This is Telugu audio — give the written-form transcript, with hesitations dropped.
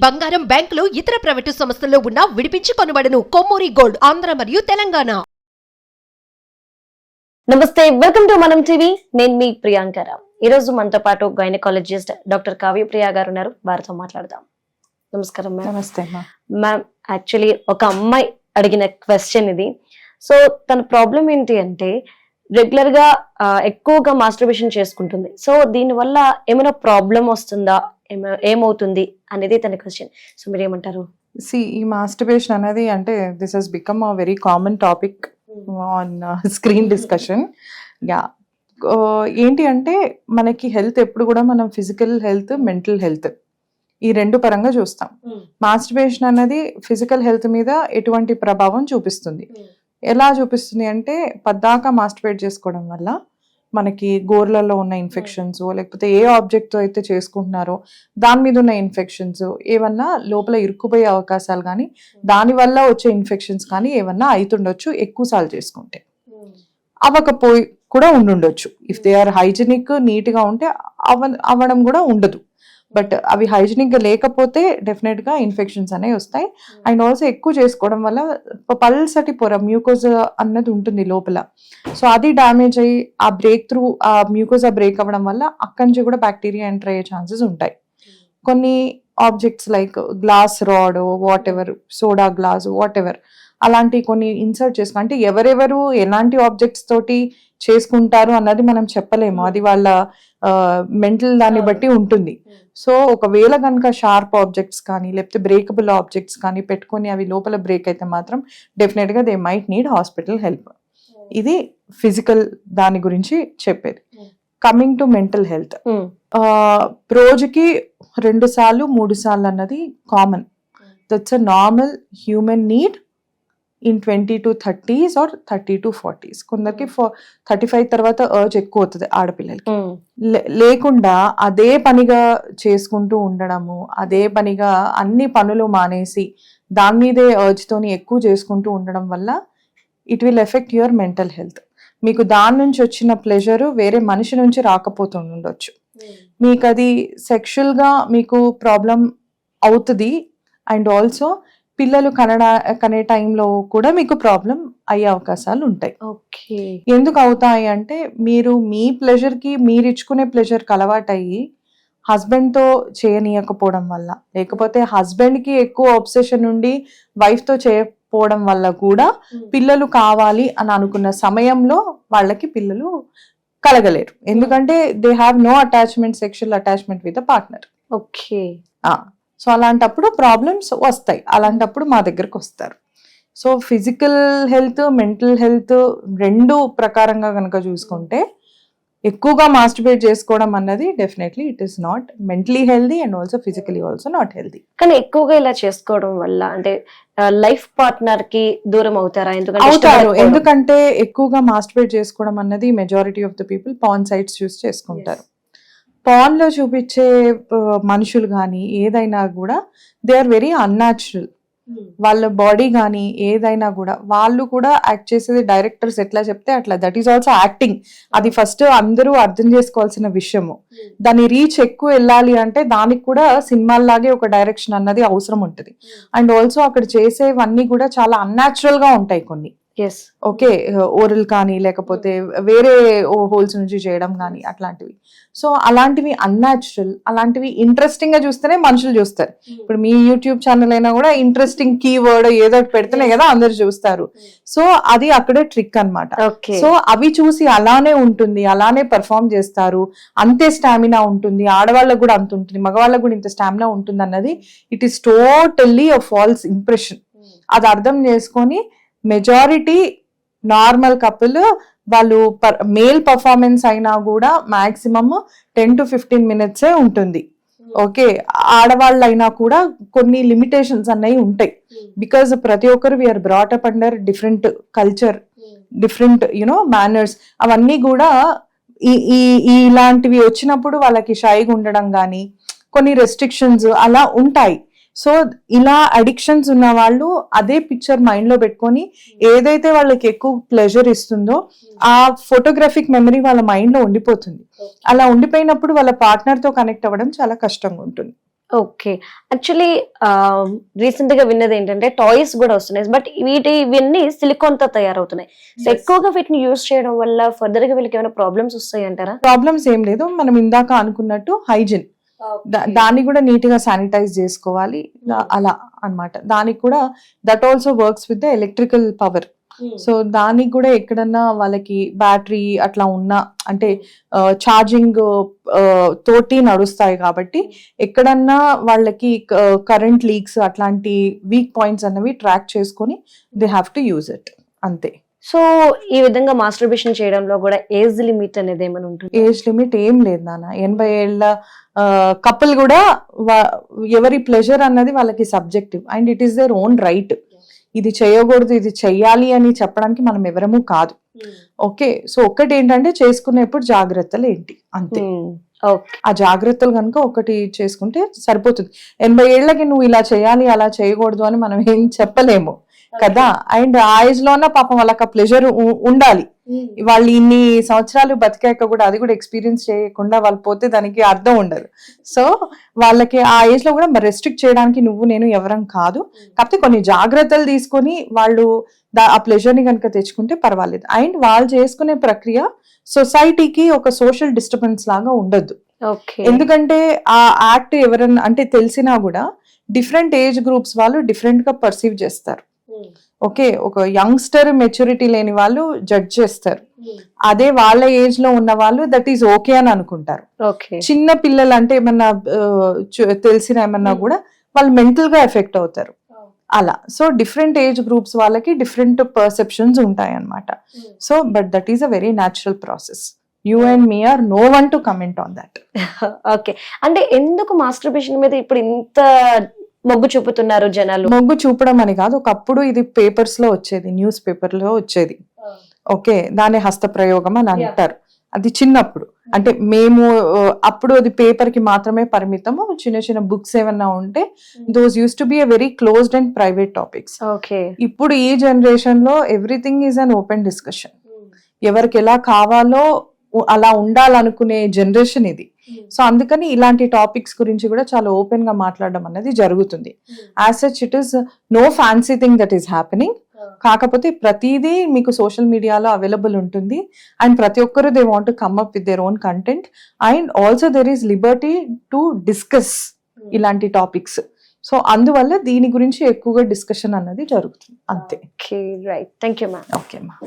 బంగారం, బ్యాంకులు, ఇతర ప్రైవేటు సంస్థల్లో ఉన్న విడిపించి కొనబడును. కొమ్మూరి గోల్డ్, ఆంధ్ర మరియు తెలంగాణ. నమస్తే, వెల్కమ్ టు మనం టీవీ. నేను మీ ప్రియాంకరావు. ఈ రోజు మనతో పాటు గైనకాలజిస్ట్ డాక్టర్ కావ్యప్రియ గారు ఉన్నారు. వారితో మాట్లాడదాం. నమస్కారం మ్యామ్. నమస్తే మ్యామ్, యాక్చువల్లీ ఒక అమ్మాయి అడిగిన క్వశ్చన్ ఇది. సో తన ప్రాబ్లం ఏంటి అంటే రెగ్యులర్ గా ఎక్కువగా మాస్టర్బేషన్ చేసుకుంటుంది. సో దీని వల్ల ఏమైనా ప్రాబ్లం వస్తుందా, ఏమవుతుంది అనేది తన క్వశ్చన్. సో మీరు ఏమంటారు? ఈ మాస్టర్బేషన్ అనేది అంటే this has become a very common topic on screen discussion. Yeah, ఏంటి అంటే మనకి హెల్త్ ఎప్పుడు కూడా మనం ఫిజికల్ హెల్త్, మెంటల్ హెల్త్ ఈ రెండు పరంగా చూస్తాం. మాస్టర్బేషన్ అనేది ఫిజికల్ హెల్త్ మీద ఎటువంటి ప్రభావం చూపిస్తుంది? ఎలా చూపిస్తుంది అంటే పద్దాకా మాస్టర్బేట్ చేసుకోవడం వల్ల మనకి గోర్లలో ఉన్న ఇన్ఫెక్షన్స్, లేకపోతే ఏ ఆబ్జెక్ట్తో అయితే చేసుకుంటున్నారో దాని మీద ఉన్న ఇన్ఫెక్షన్స్ ఏమన్నా లోపల ఇరుక్కుపోయే అవకాశాలు కానీ, దానివల్ల వచ్చే ఇన్ఫెక్షన్స్ కానీ ఏమన్నా అవుతుండొచ్చు ఎక్కువసార్లు చేసుకుంటే. అవ్వకపోయి కూడా ఉండుండొచ్చు. ఇఫ్ దే ఆర్ హైజీనిక్, నీట్గా ఉంటే అవ్వడం కూడా ఉండదు. బట్ అవి హైజీనిక్గా లేకపోతే డెఫినెట్గా ఇన్ఫెక్షన్స్ అనేవి వస్తాయి. అండ్ ఆల్సో ఎక్కువ చేసుకోవడం వల్ల పల్సటి పొర, మ్యూకోజా అన్నది ఉంటుంది లోపల. సో అది డ్యామేజ్ అయ్యి ఆ బ్రేక్ త్రూ, ఆ మ్యూకోజా బ్రేక్ అవ్వడం వల్ల అక్కడి నుంచి కూడా బ్యాక్టీరియా ఎంటర్ అయ్యే ఛాన్సెస్ ఉంటాయి. కొన్ని objects like glass rod, what ever, soda glass, what ever, అలాంటి కొన్ని ఇన్సర్ట్ చేసుకుని, అంటే ఎవరెవరు ఎలాంటి ఆబ్జెక్ట్స్ తోటి చేసుకుంటారు అన్నది మనం చెప్పలేము. అది వాళ్ళ మెంటల్ దాన్ని బట్టి ఉంటుంది. సో ఒకవేళ కనుక షార్ప్ ఆబ్జెక్ట్స్ కానీ లేకపోతే బ్రేకబుల్ ఆబ్జెక్ట్స్ కానీ పెట్టుకొని అవి లోపల బ్రేక్ అయితే మాత్రం డెఫినెట్గా they might need hospital help. ఇది ఫిజికల్ దాని గురించి చెప్పేది. కమింగ్ టు మెంటల్ హెల్త్, రోజుకి 2 సార్లు 3 సార్లు అన్నది common. That's a normal human need in 20 to 30s or 30 to 40s. కొందరికి 35 తర్వాత అర్జ్ ఎక్కువ అవుతుంది ఆడపిల్లలకి. లేకుండా అదే పనిగా చేసుకుంటూ ఉండడము, అదే పనిగా అన్ని పనులు మానేసి దాని మీదే అర్జ్తోని ఎక్కువ చేసుకుంటూ ఉండడం వల్ల it will effect your mental health. మీకు దాని నుంచి వచ్చిన ప్లెజర్ వేరే మనిషి నుంచి రాకపోతుండొచ్చు. మీకు అది సెక్షువల్గా మీకు ప్రాబ్లం అవుతుంది. అండ్ ఆల్సో పిల్లలు కనే టైంలో కూడా మీకు ప్రాబ్లం అయ్యే అవకాశాలు ఉంటాయి. ఓకే, ఎందుకు అవుతాయి అంటే మీరు మీ ప్లెజర్కి, మీరు ఇచ్చుకునే ప్లెజర్కి అలవాటయ్యి హస్బెండ్తో చేయనీయకపోవడం వల్ల, లేకపోతే హస్బెండ్కి ఎక్కువ ఆబ్సెషన్ ఉండి వైఫ్తో చేయకపోవడం వల్ల కూడా పిల్లలు కావాలి అని అనుకున్న సమయంలో వాళ్ళకి పిల్లలు కలగలేరు. ఎందుకంటే they have no attachment, sexual attachment with a partner. Okay, so అలాంటప్పుడు ప్రాబ్లమ్స్ వస్తాయి. అలాంటప్పుడు మా దగ్గరకు వస్తారు. So physical health, mental health రెండు ప్రకారంగా కనుక చూసుకుంటే ఎక్కువగా మాస్టర్బేట్ చేసుకోవడం అన్నది definitely it is not mentally healthy and also physically also not healthy. కానీ ఎక్కువగా ఇలా చేసుకోవడం వల్ల అంటే లైఫ్ పార్ట్నర్ కి దూరం అవుతారా? అవుతారు. ఎందుకంటే ఎక్కువగా మాస్టర్బేట్ చేసుకోవడం అన్నది majority of the people porn sites choose చేసుకుంటారు. పాన్ లో చూపించే మనుషులు కానీ ఏదైనా కూడా దే ఆర్ వెరీ అన్యాచురల్. వాళ్ళ బాడీ కానీ ఏదైనా కూడా వాళ్ళు కూడా యాక్ట్ చేసేది డైరెక్టర్స్ ఎట్లా చెప్తే అట్లా. That is also acting. అది ఫస్ట్ అందరూ అర్థం చేసుకోవాల్సిన విషయము. దాని రీచ్ ఎక్కువ వెళ్ళాలి అంటే దానికి కూడా సినిమాల్లాగే ఒక డైరెక్షన్ అన్నది అవసరం ఉంటుంది. అండ్ ఆల్సో అక్కడ చేసేవన్నీ కూడా చాలా అన్యాచురల్ గా ఉంటాయి కొన్ని. ఓకే, ఓరల్ కానీ లేకపోతే వేరే హోల్స్ నుంచి చేయడం కానీ అట్లాంటివి. సో అలాంటివి అన్యాచురల్, అలాంటివి ఇంట్రెస్టింగ్ గా చూస్తేనే మనుషులు చూస్తారు. ఇప్పుడు మీ యూట్యూబ్ ఛానల్ అయినా కూడా ఇంట్రెస్టింగ్ కీవర్డ్ ఏదో పెడితేనే కదా అందరు చూస్తారు. సో అది అక్కడే ట్రిక్ అన్నమాట. సో అవి చూసి అలానే ఉంటుంది, అలానే పర్ఫామ్ చేస్తారు, అంతే స్టామినా ఉంటుంది. ఆడవాళ్ళకు కూడా అంత ఉంటుంది, మగవాళ్ళకు కూడా ఇంత స్టామినా ఉంటుంది అన్నది it is totally a false impression. అది అర్థం చేసుకొని మెజారిటీ నార్మల్ కపుల్ వాళ్ళు మేల్ పర్ఫార్మెన్స్ అయినా కూడా మాక్సిమం 10 to 15 minutes ఉంటుంది. ఓకే, ఆడవాళ్ళు అయినా కూడా కొన్ని లిమిటేషన్స్ అన్నవి ఉంటాయి. బికాజ్ ప్రతి ఒక్కరు we are brought up under different culture, different manners. అవన్నీ కూడా ఇలాంటివి వచ్చినప్పుడు వాళ్ళకి షైగా ఉండడం కానీ కొన్ని రెస్ట్రిక్షన్స్ అలా ఉంటాయి. సో ఇలా అడిక్షన్స్ ఉన్న వాళ్ళు అదే పిక్చర్ మైండ్ లో పెట్టుకొని ఏదైతే వాళ్ళకి ఎక్కువ ప్లెజర్ ఇస్తుందో ఆ ఫోటోగ్రాఫిక్ మెమరీ వాళ్ళ మైండ్ లో ఉండిపోతుంది. అలా ఉండిపోయినప్పుడు వాళ్ళ పార్ట్నర్ తో కనెక్ట్ అవ్వడం చాలా కష్టంగా ఉంటుంది. ఓకే. యాక్చువల్లీ రీసెంట్ గా విన్నది ఏంటంటే టాయ్స్ కూడా వస్తున్నాయి, బట్ ఇవన్నీ సిలికాన్ తో తయారవుతున్నాయి. సో ఎక్కువగా వీటిని యూజ్ చేయడం వల్ల ఫర్దర్ గా వీళ్ళకి ఏమైనా ప్రాబ్లమ్స్ వస్తాయి అంటారా? ప్రాబ్లమ్స్ ఏం లేదు, మనం ఇందాక అనుకున్నట్టు హైజిన్, దాన్ని కూడా నీట్ గా శానిటైజ్ చేసుకోవాలి అలా అన్నమాట. దానికి కూడా that also works with the electrical power. So దానికి కూడా ఎక్కడన్నా వాళ్ళకి బ్యాటరీ అట్లా ఉన్నా అంటే ఛార్జింగ్ తోటి నడుస్తాయి కాబట్టి ఎక్కడన్నా వాళ్ళకి కరెంట్ లీక్స్ అట్లాంటి వీక్ పాయింట్స్ అన్నవి ట్రాక్ చేసుకొని they have to use it, అంతే. సో ఈ విధంగా మాస్టర్బేషన్ చేయడంలో కూడా ఏజ్ లిమిట్ అనేది ఏమైనా ఉంటుంది? ఏజ్ లిమిట్ ఏం లేదు నాన్న. 80 ఏళ్ళ కపుల్ కూడా ఎవరి ప్లెజర్ అన్నది వాళ్ళకి subjective and it is their own right. ఇది చేయకూడదు ఇది చెయ్యాలి అని చెప్పడానికి మనం ఎవరము కాదు. ఓకే, సో ఒక్కటి ఏంటంటే చేసుకునేప్పుడు జాగ్రత్తలు ఏంటి అంతే. ఆ జాగ్రత్తలు కనుక ఒకటి చేసుకుంటే సరిపోతుంది. 80 ఏళ్ళకి నువ్వు ఇలా చేయాలి అలా చేయకూడదు అని మనం ఏం చెప్పలేము కదా. అండ్ ఆ ఏజ్ లోన పాపం వాళ్ళకి ఆ ప్లెజర్ ఉండాలి. వాళ్ళు ఇన్ని సంవత్సరాలు బతికాక కూడా అది కూడా ఎక్స్పీరియన్స్ చేయకుండా వాళ్ళు పోతే దానికి అర్థం ఉండదు. సో వాళ్ళకి ఆ ఏజ్ లో కూడా రెస్ట్రిక్ట్ చేయడానికి నువ్వు నేను ఎవరం కాదు. కాకపోతే కొన్ని జాగ్రత్తలు తీసుకొని వాళ్ళు ఆ ప్లెజర్ ని కనుక తెచ్చుకుంటే పర్వాలేదు. అండ్ వాళ్ళు చేసుకునే ప్రక్రియ సొసైటీకి ఒక సోషల్ డిస్టర్బెన్స్ లాగా ఉండద్దు. ఎందుకంటే ఆ యాక్ట్ ఎవరన్నా అంటే తెలిసినా కూడా డిఫరెంట్ ఏజ్ గ్రూప్స్ వాళ్ళు డిఫరెంట్ గా పర్సీవ్ చేస్తారు. ఓకే, ఒక యంగ్స్టర్ మెచ్యూరిటీ లేని వాళ్ళు జడ్జ్ చేస్తారు, అదే వాళ్ళ ఏజ్ లో ఉన్న వాళ్ళు దట్ ఈస్ ఓకే అని అనుకుంటారు. చిన్న పిల్లలు అంటే ఏమన్నా తెలిసిన ఏమన్నా కూడా వాళ్ళు మెంటల్ గా ఎఫెక్ట్ అవుతారు అలా. సో డిఫరెంట్ ఏజ్ గ్రూప్స్ వాళ్ళకి డిఫరెంట్ పర్సెప్షన్స్ ఉంటాయి అన్నమాట. So but that is a very natural process. You and me are no one to comment on that. Okay, అంటే ఎందుకు మాస్టర్బేషన్ మీద ఇప్పుడు ఇంత మొగ్గు చూపుతున్నారు జనాలు? మొగ్గు చూపడం అని కాదు, ఒకప్పుడు ఇది పేపర్స్ లో వచ్చేది, న్యూస్ పేపర్ లో వచ్చేది. ఓకే, దాని హస్తప్రయోగం అని అంటారు. అది చిన్నప్పుడు అంటే మేము అప్పుడు అది పేపర్ కి మాత్రమే పరిమితము. చిన్న చిన్న బుక్స్ ఏమన్నా ఉంటే those use to be a very closed and private topics. ఇప్పుడు ఈ జనరేషన్ లో everything is an open discussion. ఎవరికి ఎలా కావాలో అలా ఉండాలనుకునే జనరేషన్ ఇది. సో అందుకని ఇలాంటి టాపిక్స్ గురించి కూడా చాలా ఓపెన్ గా మాట్లాడడం అనేది జరుగుతుంది. As such it is no fancy thing that is happening. కాకపోతే ప్రతిదీ మీకు సోషల్ మీడియాలో అవైలబుల్ ఉంటుంది అండ్ ప్రతి ఒక్కరు they want to come up with their own content and also there is Liberty to discuss ఇలాంటి టాపిక్స్. సో అందువల్ల దీని గురించి ఎక్కువగా డిస్కషన్ అన్నది జరుగుతుంది అంతే. Right, thank you ma'am. Okay అమ్మా.